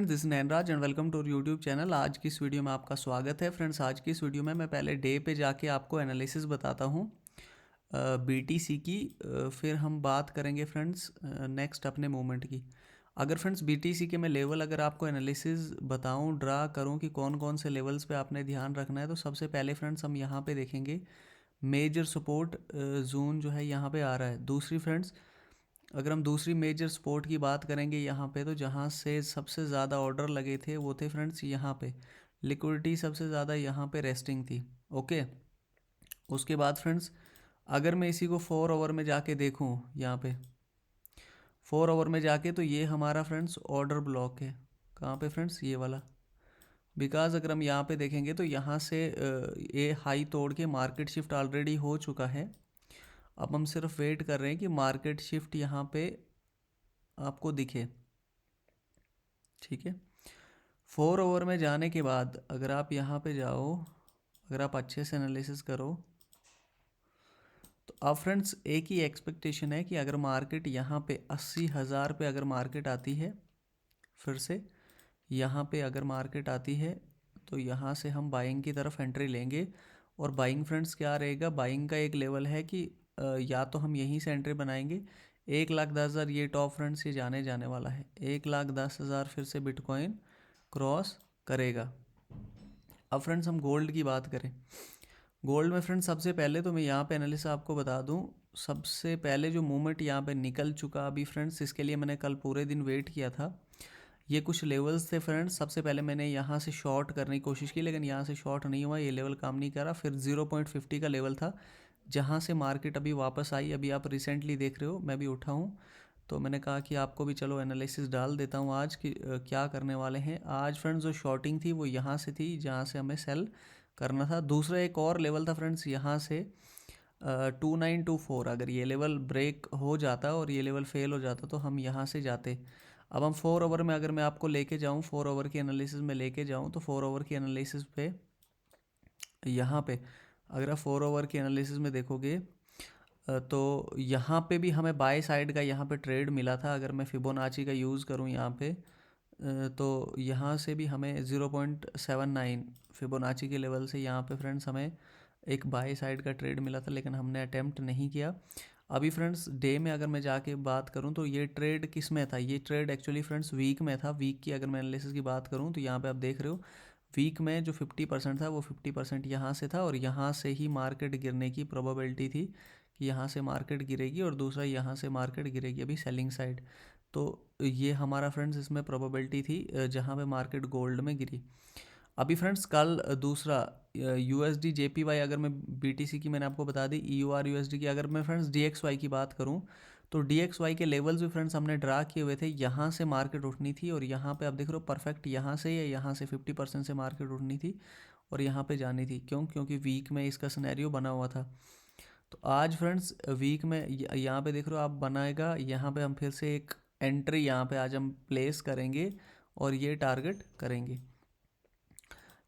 This Nainraj and welcome to YouTube channel. आज की इस वीडियो में आपका स्वागत है। फ्रेंड्स, आज की इस वीडियो में मैं पहले डे पे जाके आपको एनालिसिस बताता हूँ बीटीसी की। फिर हम बात करेंगे फ्रेंड्स नेक्स्ट अपने मूवमेंट की। अगर फ्रेंड्स बीटीसी के मैं लेवल अगर आपको एनालिसिस बताऊँ, ड्रा करूँ कि कौन कौन से लेवल्स पे आपने ध्यान रखना है, तो सबसे पहले फ्रेंड्स हम यहाँ पे देखेंगे मेजर सपोर्ट जोन जो है यहाँ पे आ रहा है। दूसरी फ्रेंड्स, अगर हम दूसरी मेजर स्पोर्ट की बात करेंगे यहाँ पे, तो जहाँ से सबसे ज़्यादा ऑर्डर लगे थे वो थे फ्रेंड्स यहाँ पे। लिक्विडिटी सबसे ज़्यादा यहाँ पे रेस्टिंग थी। ओके, उसके बाद फ्रेंड्स अगर मैं इसी को 4 आवर में जाके देखूँ, यहाँ पे 4 आवर में जाके, तो ये हमारा फ्रेंड्स ऑर्डर ब्लॉक है। कहाँ पे फ्रेंड्स? ये वाला। बिकॉज अगर हम यहाँ पे देखेंगे तो यहाँ से ये हाई तोड़ के मार्केट शिफ्ट ऑलरेडी हो चुका है। अब हम सिर्फ वेट कर रहे हैं कि मार्केट शिफ्ट यहाँ पे आपको दिखे। ठीक है, 4 आवर में जाने के बाद अगर आप यहाँ पे जाओ, अगर आप अच्छे से एनालिसिस करो, तो अब फ्रेंड्स एक ही एक्सपेक्टेशन है कि अगर मार्केट यहाँ पे 80,000 पे अगर मार्केट आती है, फिर से यहाँ पे अगर मार्केट आती है, तो यहाँ से हम बाइंग की तरफ एंट्री लेंगे। और बाइंग फ्रेंड्स क्या रहेगा, बाइंग का एक लेवल है कि या तो हम यहीं से एंट्री बनाएंगे 1,10,000, ये टॉप फ्रेंड्स ये जाने वाला है। 1,10,000 फिर से बिटकॉइन क्रॉस करेगा। अब फ्रेंड्स हम गोल्ड की बात करें। गोल्ड में फ्रेंड्स सबसे पहले तो मैं यहाँ पे एनालिसिस आपको बता दूँ। सबसे पहले जो मूवमेंट यहाँ पे निकल चुका अभी फ्रेंड्स, इसके लिए मैंने कल पूरे दिन वेट किया था। ये कुछ लेवल्स थे फ्रेंड्स। सबसे पहले मैंने यहाँ से शॉर्ट करने की कोशिश की, लेकिन यहाँ से शॉर्ट नहीं हुआ, ये लेवल काम नहीं करा। फिर 0.50 का लेवल था, जहाँ से मार्केट अभी वापस आई। अभी आप रिसेंटली देख रहे हो, मैं भी उठा हूँ, तो मैंने कहा कि आपको भी चलो एनालिसिस डाल देता हूँ आज कि क्या करने वाले हैं। आज फ्रेंड्स जो शॉर्टिंग थी वो यहाँ से थी, जहाँ से हमें सेल करना था। दूसरा एक और लेवल था फ्रेंड्स यहाँ से 2924। अगर ये लेवल ब्रेक हो जाता और ये लेवल फेल हो जाता तो हम यहाँ से जाते। अब हम 4 आवर में अगर मैं आपको लेके जाऊँ, 4 आवर की एनालिसिस में लेके जाऊँ, तो 4 आवर की एनालिसिस पे यहाँ पे अगर आप 4 आवर की एनालिसिस में देखोगे, तो यहाँ पे भी हमें बाय साइड का यहाँ पे ट्रेड मिला था। अगर मैं फिबोनाची का यूज़ करूँ यहाँ पे, तो यहाँ से भी हमें 0.79 फिबोनाची के लेवल से यहाँ पे फ्रेंड्स हमें एक बाय साइड का ट्रेड मिला था, लेकिन हमने अटेम्प्ट नहीं किया। अभी फ्रेंड्स डे में अगर मैं जाके बात करूँ, तो ये ट्रेड किस में था? ये ट्रेड एक्चुअली फ्रेंड्स वीक में था। वीक की अगर मैं एनालिसिस की बात करूँ, तो यहाँ पे आप देख रहे हो वीक में जो 50% था वो 50% यहाँ से था, और यहाँ से ही मार्केट गिरने की प्रोबेबिलिटी थी कि यहाँ से मार्केट गिरेगी, और दूसरा यहाँ से मार्केट गिरेगी अभी सेलिंग साइड। तो ये हमारा फ्रेंड्स इसमें प्रोबेबिलिटी थी जहाँ पे मार्केट गोल्ड में गिरी। अभी फ्रेंड्स कल दूसरा यूएसडी जेपीवाई, अगर मैं बीटीसी की मैंने आपको बता दी, ईयूआर यूएसडी की। अगर मैं फ्रेंड्स डीएक्सवाई की बात करूं, तो डीएक्सवाई के लेवल्स भी फ्रेंड्स हमने ड्रा किए हुए थे। यहाँ से मार्केट उठनी थी, और यहाँ पे आप देख रहे हो परफेक्ट यहाँ से या यहाँ से 50% से मार्केट उठनी थी और यहाँ पे जानी थी। क्यों? क्योंकि वीक में इसका सिनेरियो बना हुआ था। तो आज फ्रेंड्स वीक में यहाँ पे देख रहे हो आप बनाएगा, यहाँ पे हम फिर से एक एंट्री यहाँ पे आज हम प्लेस करेंगे और ये टारगेट करेंगे।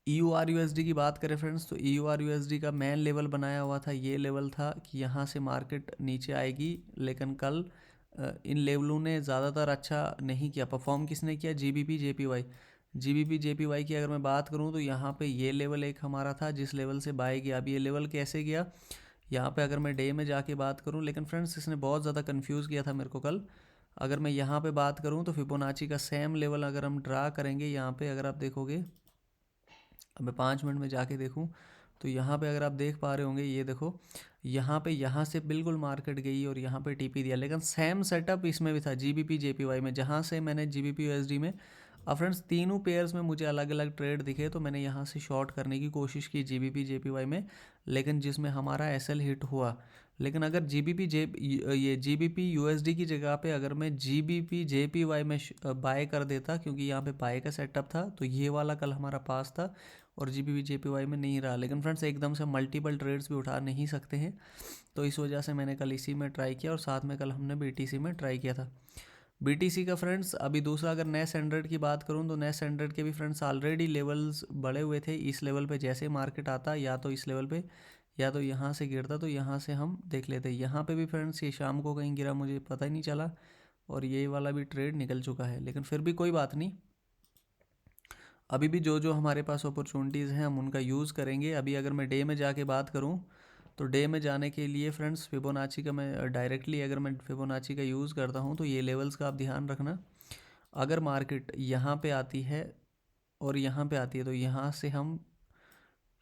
EUR/USD की बात करें फ्रेंड्स, तो EUR/USD का मेन लेवल बनाया हुआ था। ये लेवल था कि यहाँ से मार्केट नीचे आएगी, लेकिन कल इन लेवलों ने ज़्यादातर अच्छा नहीं किया। परफॉर्म किसने किया? GBP/JPY। GBP/JPY की अगर मैं बात करूँ, तो यहाँ पे ये लेवल एक हमारा था जिस लेवल से बाय गया। अब ये लेवल कैसे गया, यहाँ पे अगर मैं डे में जाके बात करूँ, लेकिन फ्रेंड्स इसने बहुत ज़्यादा कंफ्यूज किया था मेरे को कल। अगर मैं यहाँ पे बात करूँ, तो फिबोनाची का सेम लेवल अगर हम ड्रा करेंगे यहाँ पे, अगर आप देखोगे, अब मैं 5 मिनट में जाके देखूं, तो यहाँ पे अगर आप देख पा रहे होंगे, ये देखो यहाँ पे यहाँ से बिल्कुल मार्केट गई और यहाँ पे टीपी दिया। लेकिन सेम सेटअप इसमें भी था GBP/JPY में, जहाँ से मैंने GBP/USD में। अब फ्रेंड्स तीनों पेयर्स में मुझे अलग अलग ट्रेड दिखे, तो मैंने यहाँ से शॉर्ट करने की कोशिश की GBP/JPY में, लेकिन जिसमें हमारा SL हिट हुआ। लेकिन अगर ये GBP/USD की जगह पे अगर मैं GBP/JPY में बाय कर देता, क्योंकि यहाँ पे बाय का सेटअप था, तो ये वाला कल हमारा पास था और GBP/JPY में नहीं रहा। लेकिन फ्रेंड्स एकदम से मल्टीपल ट्रेड्स भी उठा नहीं सकते हैं, तो इस वजह से मैंने कल इसी में ट्राई किया, और साथ में कल हमने BTC में ट्राई किया था। BTC का फ्रेंड्स अभी दूसरा, अगर नेस 100 की बात करूं, तो नेस 100 के भी फ्रेंड्स ऑलरेडी लेवल्स बढ़े हुए थे। इस लेवल पे जैसे मार्केट आता, या तो इस लेवल पे या तो यहाँ से गिरता, तो यहाँ से हम देख लेते। यहाँ पे भी फ्रेंड्स ये शाम को कहीं गिरा, मुझे पता ही नहीं चला, और ये वाला भी ट्रेड निकल चुका है। लेकिन फिर भी कोई बात नहीं, अभी भी जो जो हमारे पास अपॉर्चुनिटीज़ हैं हम उनका यूज़ करेंगे। अभी अगर मैं डे में जाके बात करूं तो डे में जाने के लिए फ्रेंड्स फिबोनाची का मैं डायरेक्टली अगर मैं फिबोनाची का यूज़ करता हूं तो ये लेवल्स का आप ध्यान रखना। अगर मार्केट यहाँ पे आती है और यहाँ पे आती है तो यहाँ से हम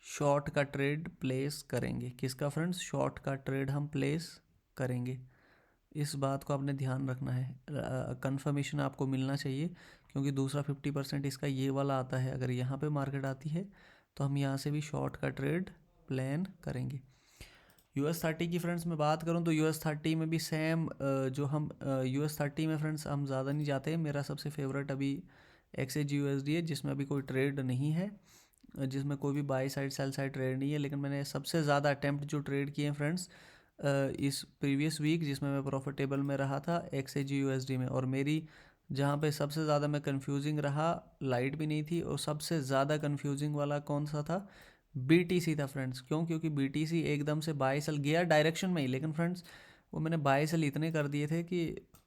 शॉर्ट का ट्रेड प्लेस करेंगे। किसका फ्रेंड्स? शॉर्ट का ट्रेड हम प्लेस करेंगे। इस बात को आपने ध्यान रखना है, कंफर्मेशन आपको मिलना चाहिए, क्योंकि दूसरा 50% इसका ये वाला आता है। अगर यहाँ पे मार्केट आती है तो हम यहाँ से भी शॉर्ट का ट्रेड प्लान करेंगे। US30 की फ्रेंड्स मैं बात करूँ तो US30 में भी सेम जो हम US30 में फ्रेंड्स हम ज़्यादा नहीं जाते। मेरा सबसे फेवरेट अभी XAGUSD है, जिसमें अभी कोई ट्रेड नहीं है, जिसमें कोई भी by side sell side trade नहीं है। लेकिन मैंने सबसे ज़्यादा अटैम्प्ट जो ट्रेड किए हैं फ्रेंड्स इस प्रीवियस वीक, जिसमें मैं प्रॉफिटेबल में रहा था XAGUSD में, और मेरी जहाँ पे सबसे ज़्यादा मैं कंफ्यूजिंग रहा, लाइट भी नहीं थी, और सबसे ज़्यादा कंफ्यूजिंग वाला कौन सा था? BTC था फ्रेंड्स। क्यों? क्योंकि BTC एकदम से बाई सेल गया डायरेक्शन में ही, लेकिन फ्रेंड्स वो मैंने बाई सेल इतने कर दिए थे कि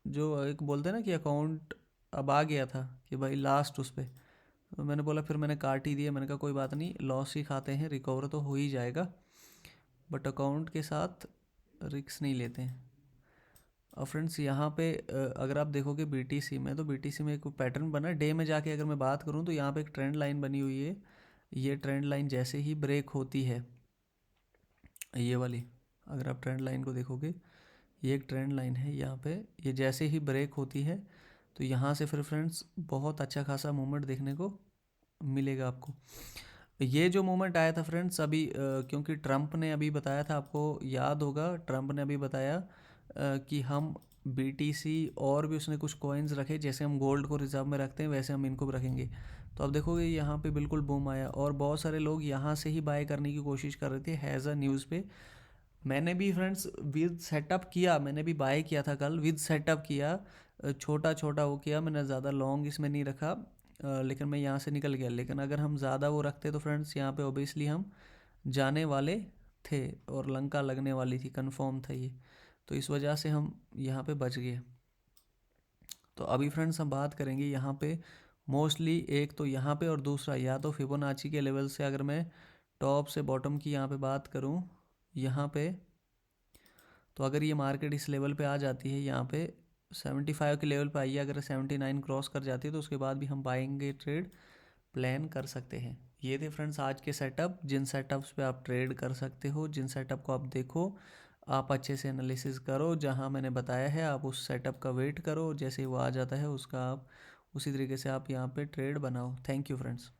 जो एक बोलते हैं ना कि अकाउंट अब आ गया था कि भाई लास्ट उस पर, तो मैंने बोला, फिर मैंने काट ही दिया। मैंने कहा कोई बात नहीं, लॉस ही खाते हैं, रिकवर तो हो ही जाएगा, बट अकाउंट के साथ रिक्स नहीं लेते हैं। और फ्रेंड्स यहाँ पे अगर आप देखोगे BTC में, तो BTC में एक पैटर्न बना है। डे में जाके अगर मैं बात करूँ तो यहाँ पे एक ट्रेंड लाइन बनी हुई है। ये ट्रेंड लाइन जैसे ही ब्रेक होती है, ये वाली, अगर आप ट्रेंड लाइन को देखोगे, ये एक ट्रेंड लाइन है यहाँ पे, ये जैसे ही ब्रेक होती है तो यहाँ से फिर फ्रेंड्स बहुत अच्छा खासा मूवमेंट देखने को मिलेगा आपको। ये जो मूवमेंट आया था फ्रेंड्स अभी क्योंकि ट्रंप ने अभी बताया था, आपको याद होगा, ट्रंप ने अभी बताया कि हम BTC और भी उसने कुछ कॉइन्स रखे, जैसे हम गोल्ड को रिजर्व में रखते हैं वैसे हम इनको भी रखेंगे। तो अब देखोगे यहाँ पे बिल्कुल बूम आया, और बहुत सारे लोग यहाँ से ही बाय करने की कोशिश कर रहे थे हैज़ अ न्यूज़ पे। मैंने भी फ्रेंड्स विद सेटअप किया, मैंने भी बाय किया था कल, विद सेटअप किया, छोटा छोटा वो किया मैंने, ज़्यादा लॉन्ग इसमें नहीं रखा, लेकिन मैं यहाँ से निकल गया। लेकिन अगर हम ज़्यादा वो रखते तो फ्रेंड्स यहाँ पे ओबियसली हम जाने वाले थे, और लंका लगने वाली थी, कंफर्म था ये, तो इस वजह से हम यहाँ पे बच गए। तो अभी फ्रेंड्स हम बात करेंगे यहाँ पे मोस्टली, एक तो यहाँ पे और दूसरा या तो फिबोनाची के लेवल से, अगर मैं टॉप से बॉटम की यहाँ पे बात करूँ यहाँ पे, तो अगर ये मार्केट इस लेवल पे आ जाती है, यहाँ पे 75 के लेवल पे आई है, अगर 79 क्रॉस कर जाती है तो उसके बाद भी हम बाइंग ट्रेड प्लान कर सकते हैं। ये थे फ्रेंड्स आज के सेटअप, जिन सेटअप्स पे आप ट्रेड कर सकते हो, जिन सेटअप को आप देखो, आप अच्छे से एनालिसिस करो, जहां मैंने बताया है आप उस सेटअप का वेट करो, जैसे वो आ जाता है उसका आप उसी तरीके से आप यहाँ पे ट्रेड बनाओ। Thank you friends.